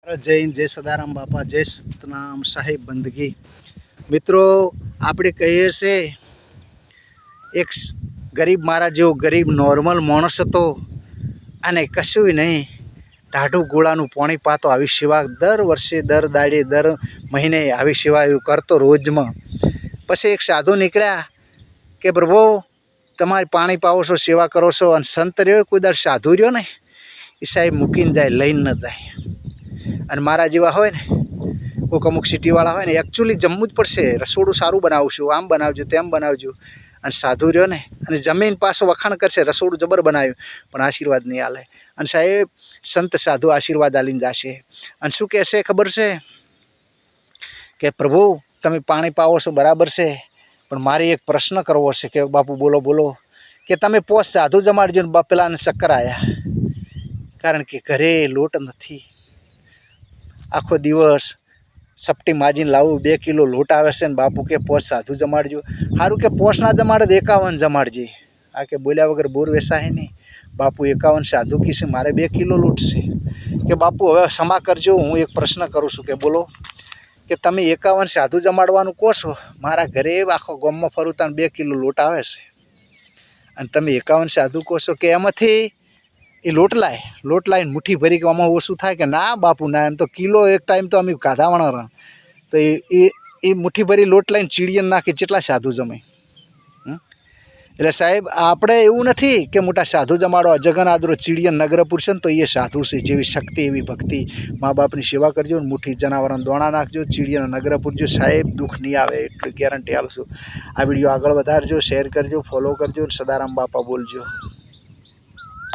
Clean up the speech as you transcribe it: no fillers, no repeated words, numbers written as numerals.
जय हिंद, जय सदाराम बापा, जय सतनाम साहेब बंदगी। मित्रों, આપણે કહીએ છે એક ગરીબ મારા જેવો ગરીબ નોર્મલ માણસ હતો અને કશું નહીં, ટાઢું ગોળાનું પાણી પાતો આવી સેવા દર વર્ષે દર દાડે દર મહિને આવી સેવા એવું કરતો રોજમાં। પછી એક સાધુ નીકળ્યા કે પ્રભુ તમારી પાણી પાવો છો, સેવા કરો છો, અને સંત રહ્યો કોઈ દર સાધુ રહ્યો ને એ સાહેબ મૂકીને જાય, લઈને ન જાય। અને મારા જેવા હોય ને કોઈક અમુક સિટીવાળા હોય ને એકચ્યુઅલી જમવું જ પડશે, રસોડું સારું બનાવશું, આમ બનાવજો તેમ બનાવજો, અને સાધુ રહ્યો ને અને જમીન પાછો વખાણ કરશે રસોડું જબર બનાવ્યું પણ આશીર્વાદ નહીં આલે। અને સાહેબ સંત સાધુ આશીર્વાદ આલીને જશે અને શું કહેશે ખબર છે કે પ્રભુ તમે પાણી પાવો છો બરાબર છે, પણ મારે એક પ્રશ્ન કરવો છે। કે બાપુ બોલો બોલો। કે તમે પોસ સાધુ જમાડજો ને પેલાને ચક્કર આવ્યા, કારણ કે ઘરે લોટ નથી, આખો દિવસ સપટી માજીને લાવું, 2 કિલો લોટ આવે છે ને બાપુ કે પોસ સાધુ જમાડજો। સારું કે પોસ ના જમાડે 51 જમાડજે, આ કે બોલ્યા વગર બોર વેસાય નહીં। બાપુ 51 સાધુ કીશે મારે 2 કિલો લોટ છે। કે બાપુ હવે ક્ષમા કરજો, હું એક પ્રશ્ન કરું છું કે બોલો। કે તમે 51 સાધુ જમાડવાનું કહો છો, મારા ઘરે આખો ગામમાં ફરું 2 કિલો લોટ આવે છે, અને તમે 51 સાધુ કહો છો કે એમાંથી એ લોટ લાવીને મુઠ્ઠી ભરી કે આમાં ઓછું થાય? કે ના બાપુ ના, એમ તો કિલો એક ટાઈમ તો અમે ગાધાવાના રહ્યા, તો એ મુઠ્ઠી ભરી લોટ લાવીને ચીડીને નાખી કેટલા સાધુ જમે? એટલે સાહેબ આપણે એવું નથી કે મોટા સાધુ જમાડો, અજગન આદરો ચીડિયન નગરપુર છે ને તો એ સાધુ છે, જેવી શક્તિ એવી ભક્તિ। મા બાપની સેવા કરજો ને મુઠ્ઠી જનાવરોને દોણા નાખજો, ચીડિયન નગરપુર જો સાહેબ દુઃખ નહીં આવે એટલી ગેરંટી આપું છું। આ વિડીયો આગળ વધારજો, શેર કરજો, ફોલો કરજો, સદારામ બાપા બોલજો।